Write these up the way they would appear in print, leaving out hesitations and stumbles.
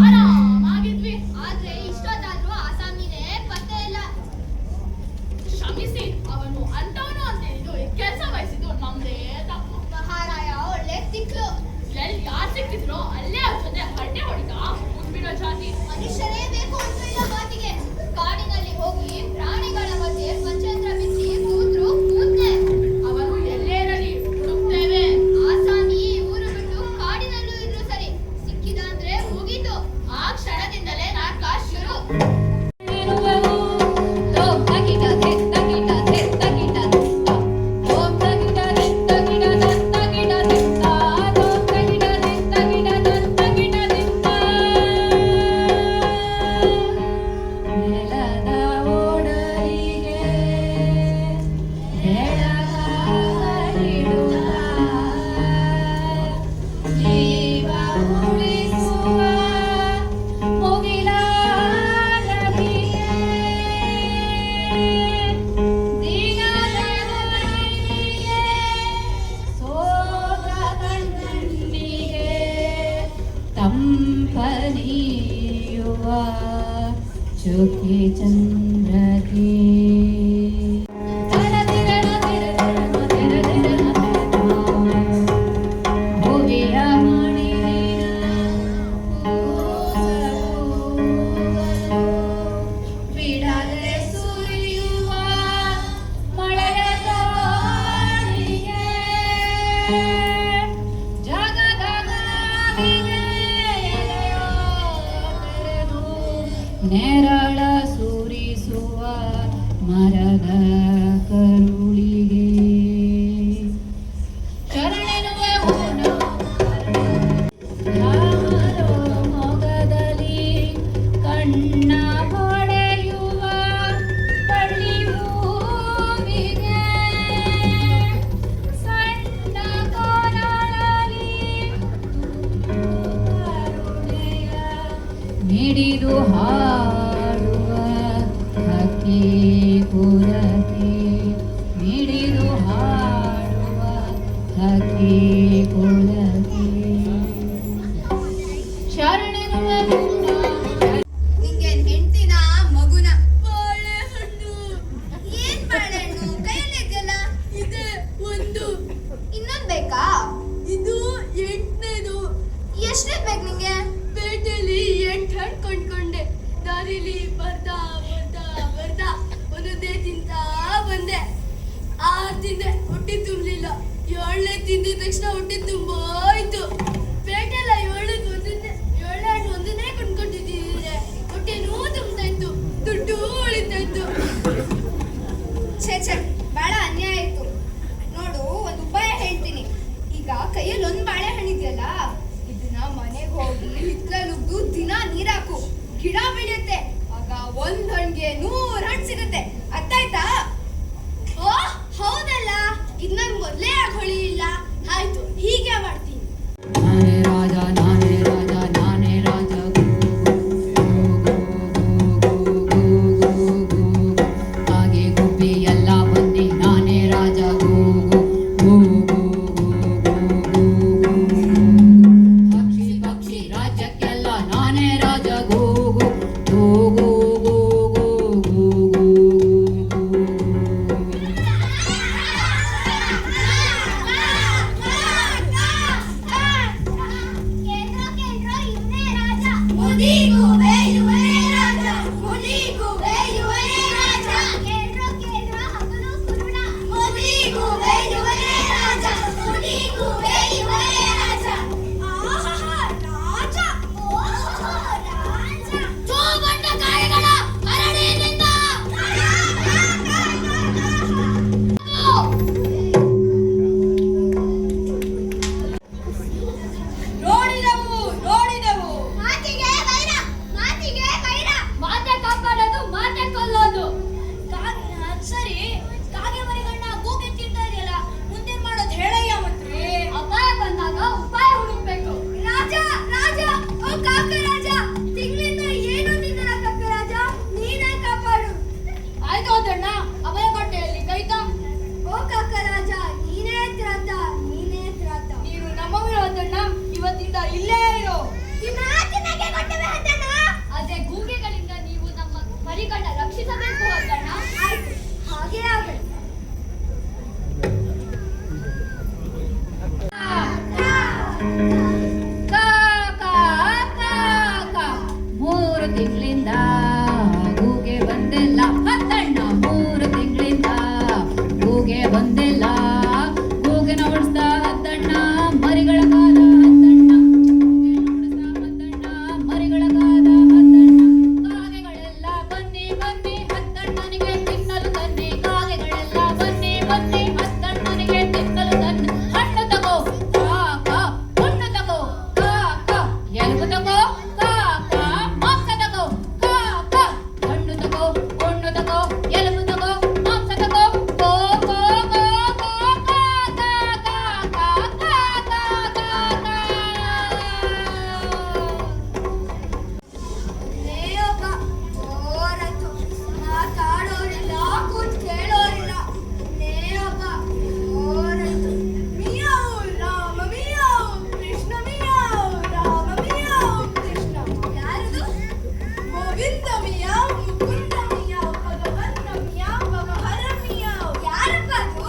ಆರಾಮಾಗಿದ್ವಿ. ಆದ್ರೆ ಇಷ್ಟೊತ್ತಾದ್ರೂ ಆಸಾಮಿನೇ ಪತ್ತೆ ಇಲ್ಲ. ಕ್ಷಮಿಸಿ, ಅವನು ಅಂತವನು ಅಂತ ಹೇಳಿದ್ದು ಕೆಲಸ ವಹಿಸಿದ್ದು ನಮ್ದೇ ತಪ್ಪು. ಮಹಾರಾಯ ಒಳ್ಳೆ ತಿಕ್ಲು. ಎಲ್ಲಿ ಯಾರು ಸಿಕ್ಕಿದ್ರು ಅಲ್ಲೇ ಅವ್ರ ಜೊತೆ ಹರಟೆ ಹೊಡಿದ ಮುಂದ್ಬಿಡೋ ಜಾತಿ. ಮನುಷ್ಯರೇ ಬೇಕು ಅಂತ ಇಲ್ಲ ಮಾತಿಗೆ. ಕಾಡಿನಲ್ಲಿ ಹೋಗಿ ಪ್ರಾಣಿಗಳ ಮಧ್ಯೆ ಪಂಚೇಂದ್ರ ಬಿಚ್ಚಿ ಕೂತ್ರು ಕೂತೆ. ಅವನು ಎಲ್ಲೇ ಇರಲಿ ಹುಡುಕ್ತೇವೆ. ಆಸಾಮಿ ಊರು ಬಿಟ್ಟು ಕಾಡಿನಲ್ಲೂ ಇದ್ರು ಸರಿ, ಸಿಕ್ಕಿದ ಅಂದ್ರೆ ಮುಗೀತು. ಆ ಕ್ಷಣದಿಂದಲೇ ನಾಟಕ ಶುರು. ಚುಕ್ಕಿ ಚಂದ್ರಕ್ಕೆ ಭುವಿಯ ಮಣಿಯ ಬಿಡದೆ ಸುರಿಯುವ ಮಳೆಯ ತೋಳಿಗೆ ಜಗದ ಗಾಳಿಗೆ ಎಲೆಯೋ ತೆರೆದು ನೆರಳ ಸುರಿಸುವ ಮರದ ಕರುಳಿಗೆ ಶರಣೆನುವೆವು ಯಾರೋ ಮೊಗದಲ್ಲಿ ಕಣ್ಣ ಹೊಡೆಯುವ ಬಳ್ಳಿಹೂವಿಗೆ ಸಣ್ಣ ಕೋಲಾಳಲಿ ಕರುಣೆಯ ಮಿಡಿದು ಹಾಡುವ ಹಕ್ಕಿ ಪುರತೆ ಮಿಡಿದು ಹಾಡುವ ಹಕ್ಕಿ ಪುರತೆ ಶರಣೆನುವೆವು ನಿಂಗೆ ಹೆಂಡ್ತಿನ ಮಗುನ ಬಾಳೆಹಣ್ಣು. ಏನ್ ಬಾಳೆಹಣ್ಣು ಕೈಯಲ್ಲಿ ಇದೆಯಲ್ಲ? ಇದೆ ಒಂದು. ಇನ್ನೊಂದ್ ಬೇಕಾ? ಇದು 8ನೇದು. ಎಷ್ಟನೇ ಬೇಕು ನಿಂಗೆ? ಪೇಟೆಯಲ್ಲಿ 8 ಹಣ್ಣು ಕೊಂಡ್ಕೊಂಡೆ. ದಾರಿಲಿ ಬರ್ತಾ ಒಂದೊಂದೇ ತಿಂತಾ ಬಂದೆ. 6 ತಿಂದೆ, ಹೊಟ್ಟೆ ತುಂಬಲಿಲ್ಲ. 7ನೇ ತಿಂದಿದ ತಕ್ಷಣ ಹೊಟ್ಟೆ ತುಂಬೋಯ್ತು. ಪೇಟೆಲ್ಲ 7 ಹಣ್ಣು ಒಂದನ್ನೇ ಕೊಂಡ್ಕೊಂಡಿದ್ದಿದ್ರೆ ಹೊಟ್ಟೆನೂ ತುಂಬ್ತಾ ಇತ್ತು, ದುಡ್ಡು ಉಳಿತಾ ಇತ್ತು. ಛೇ ಬಹಳ ಅನ್ಯಾಯ ಆಯ್ತು. ನೋಡು, ಒಂದು ಉಪಾಯ ಹೇಳ್ತೀನಿ. ಈಗ ಕೈಯಲ್ಲಿ ಒಂದ್ ಬಾಳೆಹಣ್ಣಿದೆಯಲ್ಲ, ಇದನ್ನ ಮನೆಗೆ ಹೋಗಿ ಹಿತ್ತಲಲ್ಲಿ ಉಗ್ದು ದಿನ ನೀರಾಕು. ಗಿಡ ಬೆಳೆಯುತ್ತೆ. ಆಗ ಒಂದ್ ಹಣ್ಣಿಗೆ 100 ಹಣ್ಣು ಸಿಗುತ್ತೆ. ಅರ್ಥ ಆಯ್ತಾ? ಓ ಹೌದಲ್ಲ, ಇದ್ ನನ್ ಮೊದ್ಲೇ ಹೊಳಿ ಇಲ್ಲ. ಆಯ್ತು, ಹೀಗೆ ಮಾಡ್ತೀನಿ. ನಾನೇ ರಾಜ ನಾನೇ ರಾಜ ನಾನೇ ರಾಜ ಹಾಗೆ ಗುಬ್ಬಿ ಎಲ್ಲ ಬಂದಿ ನಾನೇ ರಾಜ ಪಕ್ಷಿ ಪಕ್ಷಿ ರಾಜ್ಯಕ್ಕೆಲ್ಲ ನಾನೇ ರಾಜ ಗೂಗು ಗೂಗು ಮಾತಿಗೆ ವೈರ. ತಿಂಗಳಿಂದ ಗೂಗೆ ಬಂದಿಲ್ಲ ಹತ್ತಣ್ಣ 3 ತಿಂಗಳಿಂದ ಗೂಗೆ ಬಂದಿಲ್ಲ ಗೂಗೆನ ಓಡಿಸ್ದ ಹತ್ತಣ್ಣ ಮರಿಗಳ ಕಾದ ಹತ್ತಣ್ಣ ಹತ್ತಣ್ಣ ಮರಿಗಳ ಕಾದ ಹತ್ತಣ್ಣ ಕಾಗೆಗಳೆಲ್ಲ ಬನ್ನಿ ಬನ್ನಿ ಹತ್ತಣ್ಣನಿಗೆ ತಿನ್ನಲು ತನ್ನಿ ಕಾಗೆಗಳೆಲ್ಲ ಬನ್ನಿ ಬನ್ನಿ ಹತ್ತಣ್ಣನಿಗೆ ತಿನ್ನಲು ತನ್ನಿ ಹಣ್ಣು ತಗೋ ಕಾಕ ಹಣ್ಣು ತಗೋ ಕಾಕ ಎಲುಬು ತಗೋ ಕಾಕ ಮಾಂಸ ತಗೋ ಕಾಕ ಹಣ್ಣು ತಗೋ ಹಣ್ಣು ತಗೋ ಎಲುಬು ತಗೋ ಮಾಂಸ ತಗೋ ಕೋ ಕೋ ಕೋ ಕೋ ಕಾಕ ಕಾಕ ಕಾಕ ಕಾಕ ಲೇಯಪ್ಪ ಜೋರಾಯ್ತು. ಮಾತಾಡೋರಿಲ್ಲ, ಕೂತ್ ಕೇಳೋರಿಲ್ಲ. ಲೇಯಪ್ಪ ಜೋರಾಯ್ತು. ಮಿಯಾವ್ ರಾಮ ಮಿಯಾವ್ ಕೃಷ್ಣ ಮಿಯಾವ್ ರಾಮ ಮಿಯಾವ್ ಕೃಷ್ಣ. ಯಾರದು? ಗೋವಿಂದ ಮಿಯಾವ್ ಮುಕುಂದ ಮಿಯಾವ್ ಭಗವಂತ ಮಿಯಾವ್ ಭವಹರ ಮಿಯಾವ್. ಯಾರಪ್ಪ ಅದು?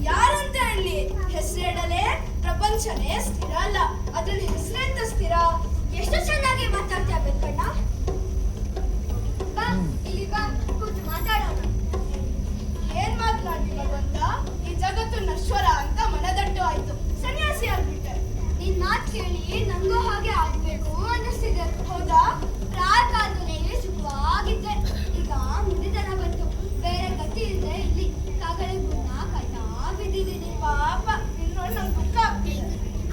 ಯಾರಂತ ಹೇಳಿ? ಹೆಸರಿಡಲೇ ಪ್ರಪಂಚನೇ ಸ್ಥಿರ ಅಲ್ಲ, ಅದ್ರಲ್ಲಿ ಹೆಸರೆಂತ ಸ್ಥಿರ? ಎಷ್ಟು ಚೆನ್ನಾಗಿ ಮಾತಾಡ್ತೀಯ ಬೆಕ್ಕಣ್ಣ. ಬಾ ಇಲ್ಲಿ ಬಾ, ಕೂತು ಮಾತಾಡೋಣ. ಏನ್ ಮಾತನಾಡಿ ಭಗವಂತ? ಈ ಜಗತ್ತು ನಶ್ವರ ಅಂತ ಮನದಟ್ಟು ಆಯ್ತು, ಸನ್ಯಾಸಿ ಆಗ್ಬಿಟ್ಟೆ. ನಿನ್ ಮಾತು ಕೇಳಿ ನಂಗೂ ಹಾಗೆ ಆಗ್ಬೇಕು ಅನ್ನಿಸ್ತಿದೆ. ಹೌದಾ? ಪ್ರಾಕಾಲದಲ್ಲಿ ಸುಖವಾಗಿದ್ದೆ, ಈಗ ಮುದಿತನ ಬಂತು, ಬೇರೆ ಗತಿ ಇಲ್ಲದೆ ಇಲ್ಲಿ ಕಾಗಳೆ ಗುಣ ಕೈತಾ ಬಿದ್ದಿದ್ದೀನಿ. ಪಾಪ ಇನ್ನೊಂದು ನಂಗೆ ದುಃಖ ಆಗ್ತಿದೆ.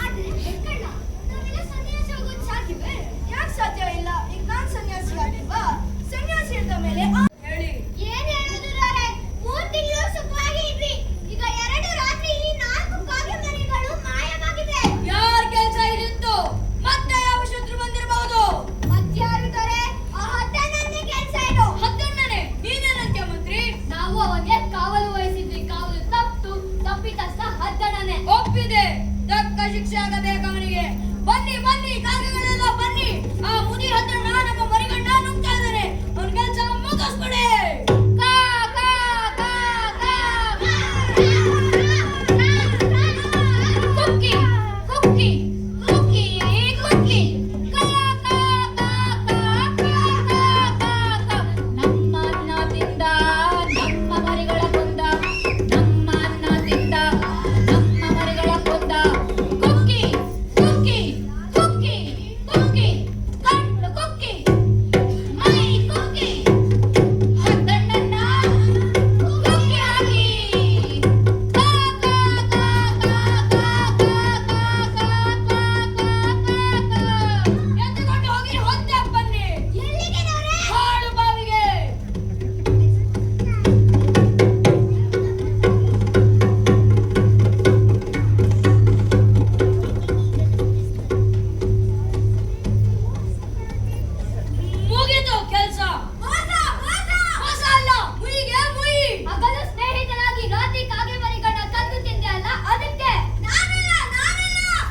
ಆದ್ರೆ ಬೆಕ್ಕಣ್ಣ, ನಾವೆಲ್ಲ ಸನ್ಯಾಸಿ ಹೋಗೋದು ಸಾಧ್ಯವೇ? ಯಾಕೆ ಸಾಧ್ಯ ಇಲ್ಲ? ಈಗ ನಾನ್ ಸನ್ಯಾಸಿ ಆಗಿಲ್ವಾ? ಸನ್ಯಾಸಿ ಇದ್ದ ಮೇಲೆ ಹೇಳಿ. ಏನ್ ಹೇಳೋದು ರಾರೆ? 3 ತಿಂಗಳು ಸುಖವಾಗಿ ಇದ್ವಿ, ಈಗ 2 ರಾತ್ರಿ 4 ಕಾಗೆ ಮರಿಗಳು ಮಾಯವಾಗಿವೆ. ಯಾರ ಕೆಲಸ ಇದಿತ್ತು? ಮತ್ತೆ ಯಾವ ಶತ್ರು ಬಂದಿರಬಹುದು? ಮತ್ಯಾರು ದೊರೆ? ಆ ಹದ್ದಣ್ಣನೇ ಕೆಲ್ಸ ಇದು. ಹತ್ತಣ್ಣನೆ ನೀನೇನಂತ್ಯ ಮಂತ್ರಿ? ನಾವು ಅವನಿಗೆ ಕಾವಲು ವಹಿಸಿದ್ವಿ. ಕಾವಲು ತಪ್ಪಿತಸ್ಥ ಹದ್ದಣ್ಣನೆ. ಒಪ್ಪಿದೆ, ತಕ್ಕ ಶಿಕ್ಷೆ ಆಗಬೇಕು ಅವನಿಗೆ. ಬನ್ನಿ ಬನ್ನಿ ಕಾಗೆಗಳೆಲ್ಲ ಬನ್ನಿ, ಆ ಮುದಿ ಹತ್ತಣ್ಣ ನಮ್ಮ ಮರಿಗಂಡ ನುಗ್ತಾ ಇದ್ದಾನೆ, ಅವನ ಕೆಲಸ ಮುಗಿಸ್ಬಿಡಿ. ಕಾ ಕಾ ಕಾ ಕಾ ಕುಕ್ಕಿ ಕುಕ್ಕಿ ಕುಕ್ಕಿ ಕುಕ್ಕಿ ಕಾ ಕಾ ಕಾ ಕಾ ಕಾ ಕಾ ಕಾ. ನಮ್ಮ ಅನ್ನ ತಿಂದ ನಮ್ಮ ಮರಿಗಳ ಕೊಂದ, ನಮ್ಮ ಅನ್ನ ತಿಂದ ನಮ್ಮ ಮರಿಗಳ ಕೊಂದ. ಕುಕ್ಕಿ ಕುಕ್ಕಿ ಕುಕ್ಕಿ ಕುಕ್ಕಿ ಕಣ್ಣು ಕುಕ್ಕಿ ಮೈ ಕುಕ್ಕಿ ಹದ್ದಣ್ಣನ್ನ ಕುಕ್ಕಿ ಹಾಕಿ. ಕಾ ಕಾ ಕಾ ಕಾ ಕಾ ಕಾ ಕಾ ಕಾ ಕಾ ಕಾ. ಎದ್ದುಕೊಂಡು ಹೋಗಿ ಹೊತ್ತೆ ಬನ್ನಿ. ಎಲ್ಲಿಗೆ ದೊರೆ? ಹಾಳು ಬಾವಿಗೆ. ಮುಗಿದು ಕೆಲಸ. ಮೋಸ ಮೋಸ. ಮೋಸ ಅಲ್ಲ, ಮುಯಿಗೆ ಮುಯಿ. ಹಗಲು ಸ್ನೇಹಿತರಾಗಿ ರಾತ್ರಿ ಕಾಗೆ ಮರಿಗಳನ್ನ ಕದ್ದು ತಿಂದೆ ಅಲ್ಲ, ಅದಕ್ಕೆ. ನಾನಲ್ಲ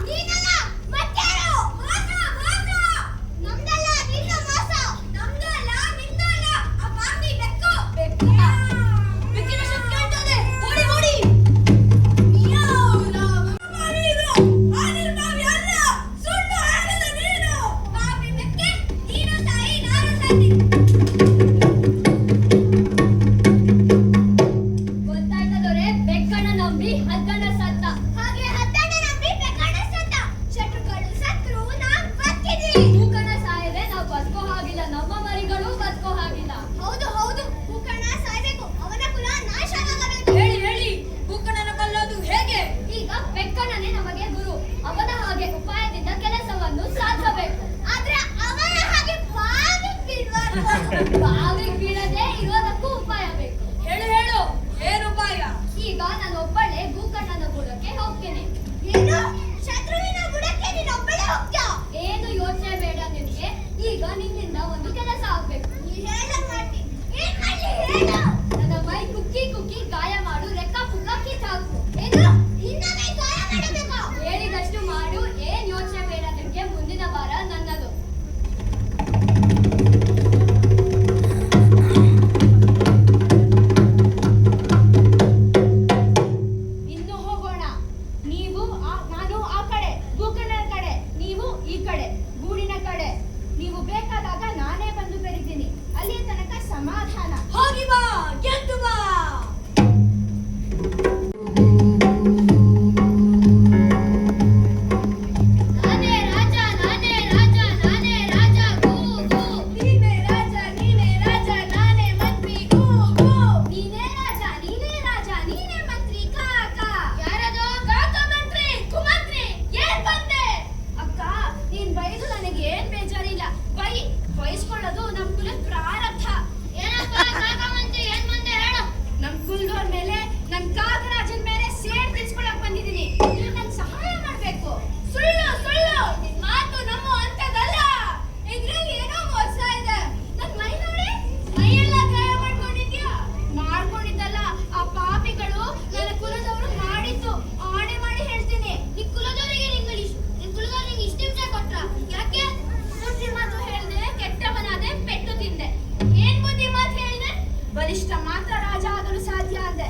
ನೀನಲ್ಲ, ಮತ್ಯಾರು? ಮೋಸ ಮೋಸ. ನಮ್ದಲ್ಲ ನಿಂದು ಮೋಸ. ನಮ್ದು ಅಲ್ಲ ನಿಂದು ಅಲ್ಲ, ಆ ಪಾಪಿ ಬೆಕ್ಕು. ಬೆಕ್ಕಿನ ಶಬ್ದ ಕೇಳ್ತದೆ, ಓಡಿ ಓಡಿ. ಮಿಯಾವ್ ರಾಮ ಮರಿದು ಆನಿರ್ಭಾವಿ ಅಲ್ಲ, ಸುಳ್ಳು ಹೇಳಿದ ನೀನು. ಪಾಪಿ ಬೆಕ್ಕೆ, ನೀನು ತಾಯಿ ನಾನು ಸತ್ತಿ. ಗೊತ್ತಾಯ್ತಾ ದೊರೆ? ಬೆಕ್ಕಣ್ಣ ನಂಬಿ ಹದ್ದಣ್ಣ ಸತ್ತ. ಹಾಗೆ ಹದ್ದಣ್ಣ ನಂಬಿ ಬೆಕ್ಕಣ್ಣ ಸತ್ತ. ಶತ್ರುಗಳು ಸತ್ರು, ನಾವ್ ಬದುಕಿದ್ವಿ. ಮೂಕಣ್ಣ ಸಾಯದೆ ನಾವು ಬದುಕೋ ಹಾಗಿಲ್ಲ, ನಮ್ಮ ಮರಿಗಳು ಬದುಕೋ ಹಾಗಿಲ್ಲ. ಹೌದು ಹೌದು, ಭೂಕರ್ಣ ಸಾಯ್ಬೇಕು, ಅವನ ಕುಲ ನಾಶವಾಗಬೇಕು. ಹೇಳಿ ಹೇಳಿ, ಬುಕ್ಕಣ್ಣನ ಕಲ್ಲೋದು ಹೇಗೆ? ಈಗ ಬೆಕ್ಕಣ್ಣನೇ ನಮಗೆ ಗುರು. ಅವನ ಹಾಗೆ ಉಪಾಯದಿಂದ ಕೆಲಸವನ್ನು ಸಾಧಿಸಬೇಕು. ಆದ್ರೆ ಅವನ ಹಾಗೆ ಬಾವಿಗೆ ಬೀಳ್ಬಾರ್ದು. ಬಾವಿಗೆ ಬೀಳದೆ ಇರೋದಕ್ಕೂ ಉಪಾಯ ಬೇಕು. ಹೇಳು ಹೇಳು, ಏನು ಉಪಾಯ? ಈಗ ನಾನು ಒಬ್ಬಳೆ ಭೂಕಣ್ಣನ ಬುಡಕ್ಕೆ ಹೋಗ್ತೇನೆ. ಏನು? ಶತ್ರುವಿನ ಬುಡಕ್ಕೆ ನೀನೊಬ್ಬಳೇ ಹೋಗ್ತ್ಯಾ? ಏನು ಯೋಚನೆ ಬೇಡ ನಿನ್ಗೆ. ಈಗ ನಿನ್ನಿಂದ ಒಂದು ಕೆಲಸ ಆಗ್ಬೇಕು. ನೀ ಹೇಳಕ್ ಮಾಡ್ತಿ. ಏನ್ ಮಾಡ್ಲಿ ಹೇಳು? ನನ್ನ ಮೈ ಕುಕ್ಕಿ ಕುಕ್ಕಿ ಗಾಯ ಮಾಡು, ರೆಕ್ಕ ಪುಕ್ಕ ಕಿತ್ತಾಕು. ಏನು? ನಿನ್ನ ಮೈ ಗಾಯ ಮಾಡಬೇಕಾ? ಹೇಳಿದಷ್ಟು ಮಾಡು, ಏನ್ ಯೋಚನೆ ಬೇಡ ನಿಮ್ಗೆ. ಮುಂದಿನ ವಾರ ನನ್ನದು. ಈ ಕಡೆ, ನೀವು ಈ ಕಡೆ, ಗೂಡಿನ ಕಡೆ. ನೀವು ಬೇಕಾದಾಗ ನಾನೇ ಬಲಿಷ್ಠ ಮಾತ್ರ ರಾಜ ಆಗಲು ಸಾಧ್ಯ ಅಂದೆ.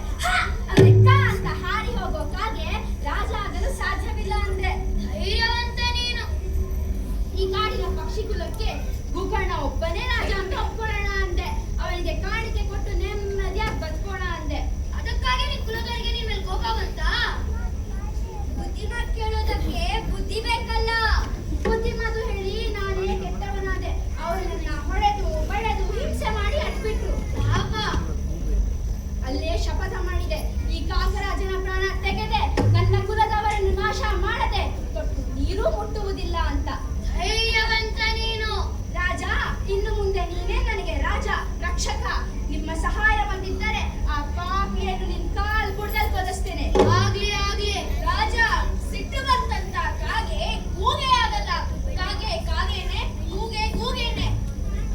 ಅಂದ್ರೆ ಕ ಅಂತ ಹಾರಿ ಹೋಗೋ ಕಾಗೆ ರಾಜ ಆಗಲು ಸಾಧ್ಯವಿಲ್ಲ ಅಂದೆ. ಧೈರ್ಯವಂತ ನೀನು. ಈ ಕಾಡಿನ ಪಕ್ಷಿ ಕುಲಕ್ಕೆ ಗೋಕರ್ಣ ಒಬ್ಬನೇ ರಾಜ ಅಂತ ಒಪ್ಕೊಳ್ಳೋಣ ಅಂದೆ. ಅವನಿಗೆ ಕಾಣಿಕೆ ಕೊಟ್ಟು ನೆಮ್ಮದಿಯಾಗಿ ಬದುಕೋಣ ಅಂದೆ. ಅದಕ್ಕಾಗಿ ನಿನ್ ಕುಲದವರಿಗೆ ನಿನ್ ಮೇಲೆ ಕೋಪ ಬಂತಾ? ಬುದ್ಧಿ ಮಾತು ಕೇಳೋದಕ್ಕೆ ಬುದ್ಧಿ ಬೇಕಲ್ಲ. ಬುದ್ಧಿ ಮಾತು ಹೇಳಿ ನಾನೇ ಕೆಟ್ಟವನಾದೆ. ಅವರು ನನ್ನ ಹೊಡೆದು ಬಡೆದು ಹಿಂಸೆ ಮಾಡಿ ಅಟ್ಬಿಟ್ರು. ಪಾಪ. ಅಲ್ಲೇ ಶಪಥ ಮಾಡಿದೆ, ಈ ಕಾಕರಾಜನ ಪ್ರಾಣ ತೆಗೆದೆ ನನ್ನ ಕುಲದವರನ್ನು ನಾಶ ಮಾಡದೆ ತೊಟ್ಟು ನೀರು ಮುಟ್ಟುವುದಿಲ್ಲ ಅಂತ. ಧೈರ್ಯವಂತ ನೀನು. ರಾಜ, ಇನ್ನು ಮುಂದೆ ನೀನೇ ನನಗೆ ರಾಜ, ರಕ್ಷಕ. ನಿಮ್ಮ ಸಹಾಯ ಬಂದಿದ್ದರೆ ಆ ಪಾಪಿಯನ್ನು ನಿನ್ ಕಾಲ್ ಬುಡದಲ್ಲಿ ಕೊಲಿಸ್ತೇನೆ. ಆಗ್ಲಿ ಆಗ್ಲಿ. ರಾಜ, ಸಿಟ್ಟು ಬಂತಂತ ಕಾಗೆ ಕೂಗೆ ಆಗಲ್ಲ. ಕಾಗೆ ಕಾಗೇನೆ, ಕೂಗೆ ಕೂಗೇನೆ.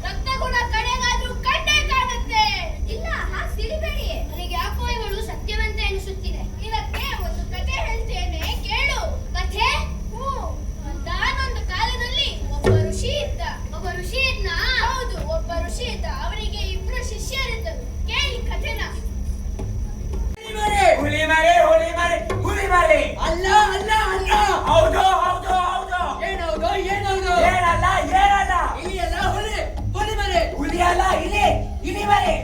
ರಕ್ತಗುಣ ಕಡೆಗಾದ್ರೂ ಕಂಡೇ ಕಾಣುತ್ತೆ. ಇಲ್ಲ, ಹಾಗೆ ಸಿಡಿಬೇಡಿ. ನನಗೆ ಯಾಕೋ ಇವಳು ಸತ್ಯವಂತ ಎನಿಸುತ್ತಿದೆ. ಇವಕ್ಕೆ ಒಂದು ಕಥೆ ಹೇಳ್ತೇನೆ, ಕೇಳು. ಕಥೆ? ಒಂದಾನೊಂದು ಕಾಲದಲ್ಲಿ ಒಬ್ಬ ಋಷಿ ಇದ್ದ. ಒಬ್ಬ ಋಷಿ ಇದ್ನಾ? ಹೌದು, ಒಬ್ಬ ಋಷಿ ಇದ್ದ. ಅವನಿಗೆ ಇಬ್ರು ಶಿಷ್ಯರಿದ್ದರು. ಕೇಳಿ ಕಥೆನ. ಹುಲಿ ಮರೆ ಹುಲಿ ಮರೆ ಹುಲಿ ಮರೆ. ಅಲ್ಲ ಅಲ್ಲ ಅಲ್ಲ, ಹೌದು ಹೌದು ಹೌದು. ಏನೌದು ಏನೌದು, ಏನಲ್ಲ ಏನಲ್ಲ. ಇಲಿ ಅಲ್ಲ ಹುಲಿ, ಹುಲಿ ಮರೆ. ಹುಲಿ ಅಲ್ಲ ಇಲಿ, ಇಲಿ ಮರೆ.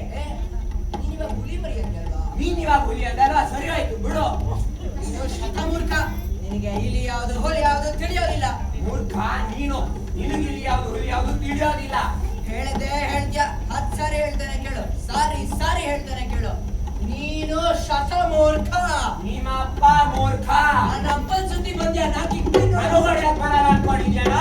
ನೀನಿವಾಗ ಹುಲಿ ಮರಿ ಅಂದಲ್ವಾ? ನೀನಿವಾಗ ಹುಲಿ ಅಂದಲ್ವಾ? ಸರಿ ಆಯ್ತು ಬಿಡು. ನೀನು ಶತಮೂರ್ಖ. ನಿನಗೆ ಇಲಿ ಯಾವುದು ಹುಲಿ ಯಾವುದು ತಿಳಿಯೋದಿಲ್ಲ. ಮೂರ್ಖ ನೀನು. ನಿನಗೆ ಇಲ್ಲಿ ಯಾವ್ದು ಹುಲಿ ಯಾವ್ದು ತಿಳಿಯೋದಿಲ್ಲ. ಹೇಳ್ದೆ ಹೇಳ್ತ್ಯ, 10 ಸಾರಿ ಹೇಳ್ತಾನೆ ಕೇಳು. ಸಾರಿ ಸಾರಿ ಹೇಳ್ತಾನೆ ಕೇಳು. ನೀನು ಶತಮೂರ್ಖ. ನಿಮ್ಮ ಅಪ್ಪ ಮೂರ್ಖ. ನನ್ನ ಅಪ್ಪನ ಸುದ್ದಿ ಬಂದ್ಯಾ? ನಾಕಿ ಮನುಗಡೆ ಬರಲ್ಲ ಅನ್ಕೊಂಡಿದ್ಯಾನ?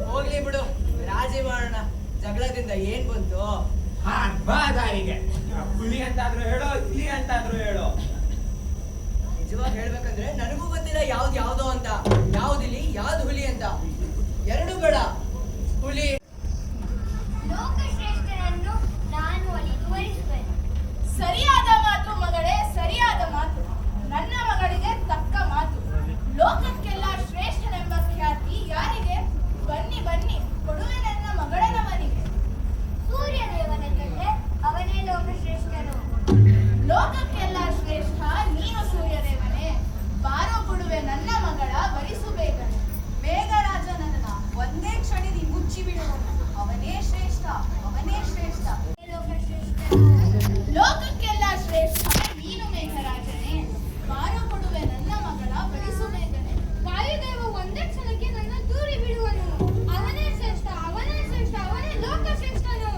ಹೋಗ್ಲಿ ಬಿಡು, ರಾಜಿ ಮಾಡೋಣ. ಜಗಳದಿಂದ ಏನ್ ಬಂತು? ಬಾದಾರಿಗೆ ಹುಲಿ ಅಂತಾದ್ರು ಹೇಳೋ, ಇಲಿ ಅಂತಾದ್ರು ಹೇಳೋ. ನಿಜವಾಗಿ ಹೇಳ್ಬೇಕಂದ್ರೆ ನನಗೂ ಗೊತ್ತಿಲ್ಲ ಯಾವ್ದು ಯಾವ್ದೋ ಅಂತ. ಯಾವ್ದು ಇಲಿ ಯಾವ್ದು ಹುಲಿ ಅಂತ. ಎರಡು ಬೇಡ. ಹುಲಿ ಲೋಕಶ್ರೇಷ್ಠರನ್ನು ನಾನು ಒಲಿದು ವರಿಸುವೆನು. ಸರಿಯಾದ ಮಾತು ಮಗಳೇ, ಸರಿಯಾದ ಮಾತು. ನನ್ನ ಮಗಳಿಗೆ ತಕ್ಕ ಮಾತು. ಲೋಕಕ್ಕೆಲ್ಲ ಶ್ರೇಷ್ಠನೆಂಬ ಖ್ಯಾತಿ ಯಾರಿಗೆ? ಬನ್ನಿ ಬನ್ನಿ, ಕೊಡುವೆ ನನ್ನ ಮಗಳನವನಿಗೆ. ಸೂರ್ಯದೇವನ ಕಂಡೆ ಅವನೇ ಲೋಕಶ್ರೇಷ್ಠನು. ಲೋಕಕ್ಕೆಲ್ಲ ಶ್ರೇಷ್ಠ ನೀನು ಸೂರ್ಯದೇವನೇ. ಬಾರೋ ಕೊಡುವೆ ನನ್ನ ಮಗಳ ವರಿಸು ಬೇಗನೆ. ಮೇಘರಾಜನನ್ನ ಒಂದೇ ಕ್ಷಣದಿ ಮುಚ್ಚಿ ಬಿಡುವನು. ಅವನೇ ಶ್ರೇಷ್ಠ, ಅವನೇ ಶ್ರೇಷ್ಠ. ಲೋಕಕ್ಕೆಲ್ಲ ಶ್ರೇಷ್ಠ ನೀನು ಮೇಘರಾಜನೇ. ಬಾರೋ ಕೊಡುವೆ ನನ್ನ ಮಗಳ ವರಿಸು ಬೇಗನೆ. ವಾಯುದೇವ ಒಂದೇ ಕ್ಷಣಕ್ಕೆ ನನ್ನ ದೂರಿ ಬಿಡುವನು. ಅವನೇ ಶ್ರೇಷ್ಠ, ಅವನೇ ಶ್ರೇಷ್ಠ, ಅವನೇ ಲೋಕಶ್ರೇಷ್ಠನು.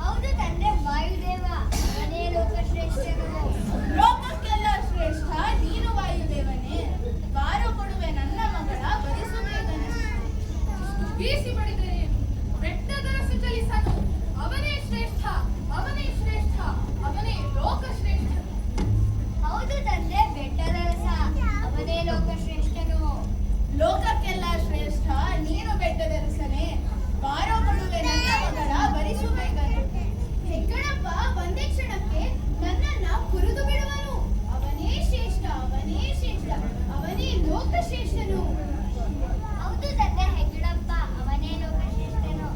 ಹೌದು ತಂದೆ, ವಾಯುದೇವ ಅವನೇ ಲೋಕಶ್ರೇಷ್ಠನು. ಲೋಕಕ್ಕೆಲ್ಲ ಶ್ರೇಷ್ಠ ನೀನು ವಾಯುದೇವನೇ. ಬಾರೋ ಕೊಡುವೆ ನನ್ನ ಮಗಳ ವರಿಸು ಬೇಗನೆ. ಬೀಸಿ ಬಡಿದರೆ ಬೆಟ್ಟದರಸು ಚಲಿಸನು. ಅವನೇ ಶ್ರೇಷ್ಠ, ಅವನೇ ಶ್ರೇಷ್ಠ, ಅವನೇ ಲೋಕಶ್ರೇಷ್ಠ. ಹೌದು ತಂದೆ, ಬೆಟ್ಟದರಸ ಅವನೇ ಲೋಕಶ್ರೇಷ್ಠನು. ಲೋಕಕ್ಕೆಲ್ಲ ಶ್ರೇಷ್ಠ ನೀನು ಬೆಟ್ಟದರಸನೇ. ಬಾರೋ ಕೊಡುವೆ ನನ್ನ ಮಗಳ ವರಿಸು ಬೇಗನೆ. ಹೆಗ್ಗಣಪ್ಪ ಒಂದೇ ಕ್ಷಣಕ್ಕೆ ನನ್ನನ್ನ ಕುರಿದು ಬಿಡುವನು. ಅವನೇ ಶ್ರೇಷ್ಠ, ಅವನೇ ಶ್ರೇಷ್ಠ, ಅವನೇ ಲೋಕಶ್ರೇಷ್ಠನು. ಹೌದು ತಂದೆ, ಹೆಗ್ಗಡಪ್ಪ ಅವನೇ ಲೋಕಶ್ರೇಷ್ಠನು.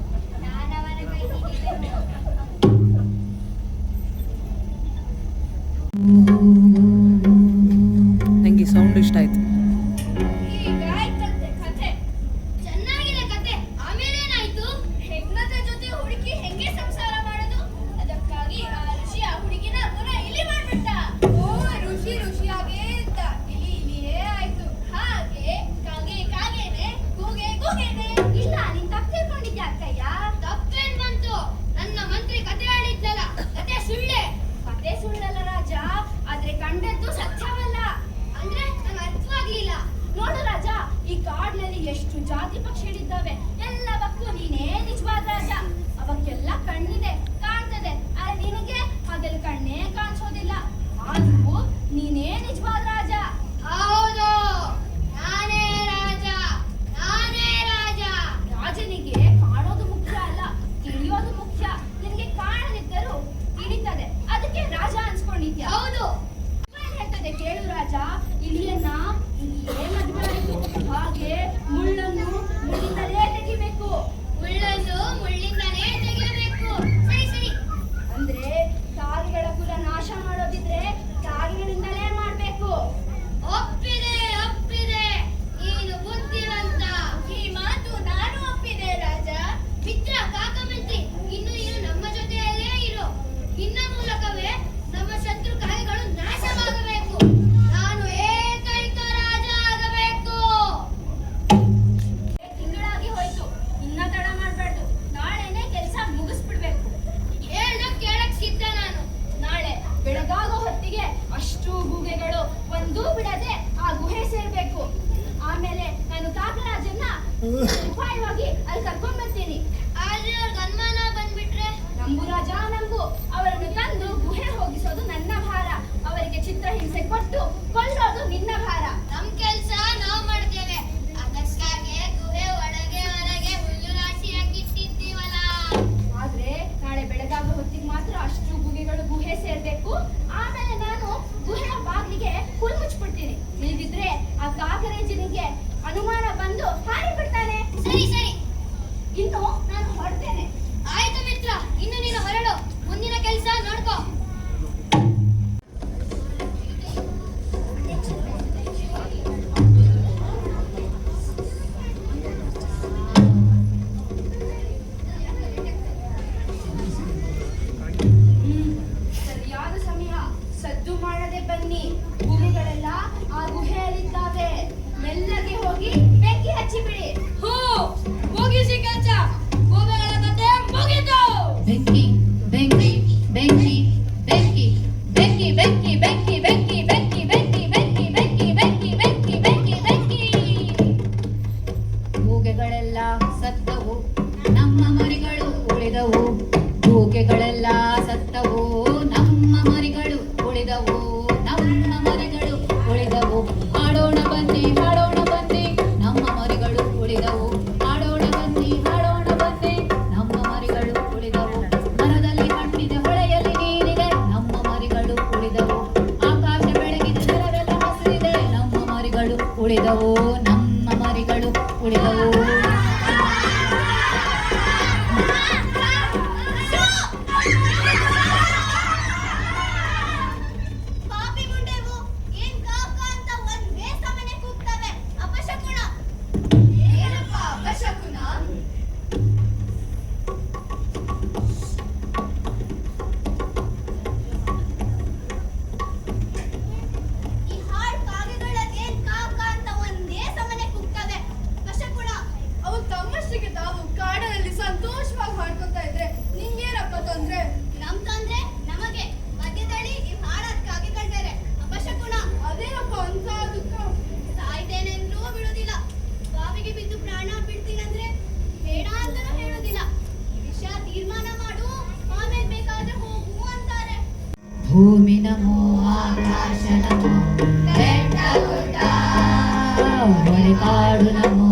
ನಾನವನ ಕೈ ಹಿಡಿದೆನು. ನಂಗೆ ಸೌಂಡ್ ಇಷ್ಟ ಆಯ್ತು. ಈಗ ಆಯ್ತಂತೆ ಕಥೆ. ಚೆನ್ನಾಗಿದೆ ಕತೆ. ಆಮೇಲೆ ಏನಾಯ್ತು? ಹೆಗ್ಣದ ಜೊತೆ ಹುಡುಗಿ ಹೆಂಗೆ ಸಂಸಾರ ಮಾಡೋದು? ಅದಕ್ಕಾಗಿ ಆ ಋಷಿ ಆ ಹುಡುಗಿನ ಪುನಃ ಇಲಿ ಮಾಡ್ಬಿಟ್ಟ. ಓ, ಋಷಿ ಋಷಿಯಾಗೇ ಇದ್ದ, ಇಲಿ ಇಲಿಯೇ ಆಯ್ತು. ಹಾಗೆ ಕಾಗೆ ಕಾಗೇನೆ, ಕೂಗೆ ಕೂಗೇನೆ. ಇಲ್ಲ, ನೀನ್ ತಪ್ಪು ತಿಳ್ಕೊಂಡಿದ್ಯಾ ಅಕ್ಕಯ್ಯ. ತಪ್ಪೇನ್ ಬಂತು? ನನ್ನ ಮಂತ್ರಿ ಕತೆ ಹೇಳಿದ್ನಲ್ಲ, ಕತೆ ಸುಳ್ಳೆ. ಕತೆ ಸುಳ್ಳಲ್ಲ ರಾಜ, ಆದ್ರೆ ಕಂಡದ್ದು ಸತ್ಯವಲ್ಲ. ಅಂದ್ರೆ ನಂಗೆ ಅರ್ಥವಾಗ್ಲಿಲ್ಲ. ನೋಡು ರಾಜ, ಈ ಕಾಡಿನಲ್ಲಿ ಎಷ್ಟು ಜಾತಿ ಪಕ್ಷಿಗಳಿದ್ದಾವೆ. ಎಲ್ಲವಕ್ಕೂ ನೀನೇ ನಿಜವಾದ ರಾಜ. ಅವಕ್ಕೆಲ್ಲ ಕಣ್ಣಿದೆ, ಕಾಣ್ತದೆ. ಆದ್ರೆ ನಿನಗೆ ಹಾಗೆಲ್ಲ ಕಣ್ಣೇ ಕಾಣಿಸೋದಿಲ್ಲ. ಆದ್ರೂ ನೀನೇ ನಿಜವಾದ ರಾಜ. ಹೌದು, ನಾನೇ ರಾಜ, ನಾನೇ ರಾಜ. ರಾಜನಿಗೆ ಕಾಣೋದು ಮುಖ್ಯ ಅಲ್ಲ, ತಿಳಿಯೋದು ಮುಖ್ಯ. ನಿನಗೆ ಕಾಣದಿದ್ದರೂ ತಿಳಿತದೆ, ಅದಕ್ಕೆ ರಾಜ ಅನ್ಸ್ಕೊಂಡಿದ್ಯಾ? ಹೌದು. ಏನ್ ಹೇಳ್ತದೆ ಕೇಳು ರಾಜ. ಇಲಿಯನ್ನ ಇಲಿಯೇ ಮದುವೆ ಆಯ್ತು. ಹಾಗೆ ಮುಳ್ಳನ್ನು ಮುಳ್ಳಿಂದಲೇ ತೆಗಿಬೇಕು. ಮುಳ್ಳನ್ನು ಮುಳ್ಳಿಂದಲೇ ತೆಗೆಯಬೇಕು. ಸರಿ ಸರಿ. ಅಂದ್ರೆ ಕಾಗೆಗಳ ಕುಲ ನಾಶ ಮಾಡೋದಿದ್ರೆ ಕಾಗೆಗಳಿಂದಲೇ ಮಾಡ್ಬೇಕು. ಒಪ್ಪಿದೆ ಒಪ್ಪಿದೆ, ನೀನು ಬುದ್ಧಿವಂತ. ಈ ಮಾತು ನಾನು ಒಪ್ಪಿದೆ ರಾಜ. ಮಿತ್ರ ಕಾಕಮಿತ್ರಿ, ಇನ್ನು ನೀನು ನಮ್ಮ ಜೊತೆಯಲ್ಲೇ ಇರು. ನಿನ್ನ ಮೂಲಕವೇ ನಮ್ಮ ಶತ್ರು ಕಾಗೆಗಳು ನಾಶವಾಗಬೇಕು. ನಾನು ಏಕೈಕ ರಾಜ ಆಗಬೇಕು. ತಿಂಗಳಾಗಿ ಹೋಯ್ತು, ಇನ್ನ ತಡ ಮಾಡ್ಬಾರ್ದು. ನಾಳೆನೆ ಕೆಲಸ ಮುಗಿಸ್ಬಿಡ್ಬೇಕು. ಕೇಳಕ್ ಸಿದ್ಧ ನಾನು. ನಾಳೆ ಬೆಳಗಾಗೋ ಹೊತ್ತಿಗೆ ಅಷ್ಟು ಗೂಗೆಗಳು ಒಂದೂ ಬಿಡದೆ ಆ ಗುಹೆ ಸೇರ್ಬೇಕು. ಆಮೇಲೆ ನಾನು ಕಾಕರಾಜನ್ನ ಉಪಾಯವಾಗಿ ಅಲ್ಲಿ ಕರ್ಕೊಂಡ್ ಬರ್ತೀನಿ. ಆದ್ರೆ ಅವ್ರಿಗೆ ಅನುಮಾನ ಬಂದ್ಬಿಟ್ರೆ? ನಂಬು ರಾಜ ನಂಬು, ಅವರನ್ನು ತಂದು ಗುಹೆ ಹೋಗಿಸೋದು ನನ್ನ ಭಾರ. ಅವರಿಗೆ ಚಿತ್ರಹಿಂಸೆ ಕೊಟ್ಟು ಕೊಲ್ಲೋದು ನಿನ್ನ ಭಾರ. ನಮ್ ಕೆಲ್ಸ ನಾವ್ ಮಾಡ್ತೇವೆ. ಅದಕ್ಕಾಗೆ ಗುಹೆ ಒಳಗೆ ಹೊರಗೆ ಹುಲ್ಲು ರಾಶಿ ಹಾಕಿಟ್ಟಿದ್ದೀವಲ್ಲ. ಆದ್ರೆ ನಾಳೆ ಬೆಳಗಾಗೋ ಹೊತ್ತಿಗೆ ಮಾತ್ರ ಅಷ್ಟು ಗುಗೆಗಳು ಗುಹೆ ಸೇರ್ಬೇಕು. ಆಮೇಲೆ ನಾನು ಗುಹೆಯ ಬಾಗಿಲಿಗೆ ಹುಲ್ ಮುಚ್ಚಿಬಿಡ್ತೀನಿ. ಇಲ್ದಿದ್ರೆ ಆ ಕಾಕರೇಜನಿಗೆ ಅನುಮಾನ ಬಂದು ಹಾರಿ ಬಿಡ್ತಾನೆ. ಸರಿ ಸರಿ. ಇನ್ನು ನಾನು ಹೊರಡ್ತೇನೆ. ಆಯ್ತು ಮಿತ್ರ, ಇನ್ನು ನೀನು ಹೊರಡು. ಮುಂದಿನ ಕೆಲ್ಸ ನೋಡ್ಕೋ. ಸರಿಯಾದ ಸಮಯ. ಸದ್ದು ಮಾಡದೆ ಬನ್ನಿ. ಗುಹೆಗಳೆಲ್ಲ ಆ ಗುಹೆಯಲ್ಲಿದ್ದಾವೆ. ಮೆಲ್ಲಗೆ ಹೋಗಿ ಬೆಂಕಿ ಹಚ್ಚಿಬಿಡಿ. ಮುಗಿಸಿ ಕೆಲ್ಸ. ಗೂಬೆಗಳ ಕತೆ ಮುಗಿತು. ಬೆಂಕಿ ಬೆಂಕಿ ಬೆಂಕಿ ಬೆಂಕಿ ಬೆಂಕಿ ಬೆಂಕಿ ಬೆಂಕಿ ಬೆಂಕಿ ಬೆಂಕಿ ಬೆಂಕಿ ಬೆಂಕಿ ಬೆಂಕಿ ಬೆಂಕಿ ಬೆಂಕಿ ಬೆಂಕಿ ಬೆಂಕಿ. ಗೂಗೆಗಳೆಲ್ಲ ಸತ್ತವು, ನಮ್ಮ ಮರಿಗಳು ಉಳಿದವು. ಗೂಗೆಗಳೆಲ್ಲ ಸತ್ತವು, ನಮ್ಮ ಮರಿಗಳು ಉಳಿದವು. ನಮ್ಮ ಮರಿಗಳು ಉಳಿದವು. ಹಾಡೋಣ ಬನ್ನಿ ಹಾಡೋಣ ಬನ್ನಿ, ನಮ್ಮ ಮರಿಗಳು ಉಳಿದವು. ಹಾಡೋಣ ಬನ್ನಿ ಹಾಡೋಣ ಬನ್ನಿ, ನಮ್ಮ ಮರಿಗಳು ಉಳಿದವು. ಮರದಲ್ಲಿ ಹಣ್ಣಿದೆ, ಹೊಳೆಯಲ್ಲಿ ನೀರಿದೆ, ನಮ್ಮ ಮರಿಗಳು ಉಳಿದವು. ಆಕಾಶ ಬೆಳಗಿದೆ, ನೆಲವೆಲ್ಲ ಹಸಿರಿದೆ, ನಮ್ಮ ಮರಿಗಳು ಉಳಿದವು. ನಮ್ಮ ಮರಿಗಳು ಉಳಿದವು. ಪಾಪಿ ಮುಂಡೆವು, ಏನ್ ಕಾಕ ಅಂತ ಒಂದೇ ಸಮನೆ ಕೂಗ್ತವೆ. ಅಪಶಕುನ. ಏನಪ್ಪ ಅಪಶಕುನ? ಈ ಹಾಡ್ ಕಾಗೆಗಳೇನ್ ಕಾಕ ಅಂತ ಒಂದೇ ಸಮನೆ ಕೂಗ್ತವೆ. ಅಪಶಕುನ. ಅವು ತಮ್ಮಷ್ಟಿಗೆ ತಾವು ಕಾಡಿನಲ್ಲಿ ಸಂತೋಷವಾಗಿ ಹಾಡ್ಕೊತಾ ಇದ್ರೆ ನಿಂಗೇನಪ್ಪ ತೊಂದ್ರೆ? ನಮ್ ತೊಂದ್ರೆ ನಮಗೆ. ಮಧ್ಯದಲ್ಲಿ ಈ ಹಾಡಾದ ಕಾಗೆಗಳ್ ಬೇರೆ. ಅಪಶಕುನ. ಅದೇನಪ್ಪ ಅಂತ ದುಃಖ? ಸಾಯ್ತೇನೆಂದ್ರೂ ಬಿಡುದಿಲ್ಲ. ಬಾವಿಗೆ ಬಿದ್ದು ಪ್ರಾಣ ಬಿಡ್ತೀನಂದ್ರೆ ಬೇಡ ಅಂತನೂ ಹೇಳುದಿಲ್ಲ. ಈ ವಿಷಯ ತೀರ್ಮಾನ ಮಾಡು, ಆಮೇಲೆ ಬೇಕಾದ್ರೆ ಹೋಗು ಅಂತಾರೆ. ಭೂಮಿ ನಮೋ ಆಕಾಶ ನಮೋ ಬೆಟ್ಟ ಗುಡ್ಡ ಹೊಳೆಕಾಡು ನಮೋ.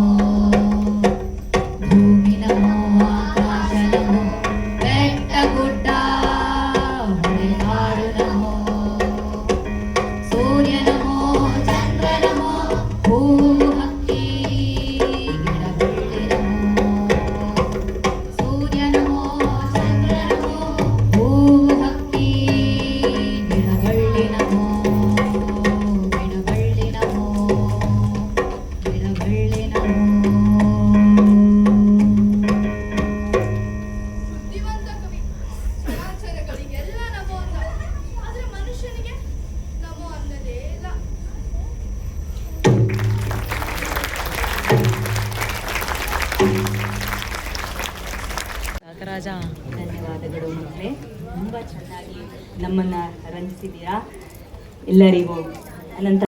ಭೂಮಿ ನಮೋ ಆಕಾಶ ನಮೋ ಬೆಟ್ಟ ಗುಡ್ಡ ಹೊಳೆಕಾಡು ನಮೋ. ಸೂರ್ಯ ನಮೋ ಚಂದ್ರ ನಮೋ ಭೂ ಹಕ್ಕಿ ಗಿಡ ಬಳ್ಳಿ ನಮೋ. ಸೂರ್ಯ ನಮೋ ಚಂದ್ರ ನಮೋ ಭೂ ಹಕ್ಕಿ ಗಿಡ ಬಳ್ಳಿ ನಮೋ. ಗಿಡ ಬಳ್ಳಿ ನಮೋ ಗಿಡ ಬಳ್ಳಿ ನಮೋ. ಬುದ್ಧಿವಂತ ಕವಿ. ಚರಾಚರಗಳಿಗೆಲ್ಲ ನಮೋ ಅಂದ, ಆದ್ರೆ ಮನುಷ್ಯನಿಗೆ ನಮೋ ಅನ್ನದೇ ಇಲ್ಲ. ಕಾಕರಾಜ, ಧನ್ಯವಾದಗಳು ಮಕ್ಕಳೇ. ತುಂಬ ಚೆನ್ನಾಗಿ ನಮ್ಮನ್ನು ರಂಜಿಸಿದ್ದೀರಾ. ಎಲ್ಲರಿಗೂ ಅನಂತ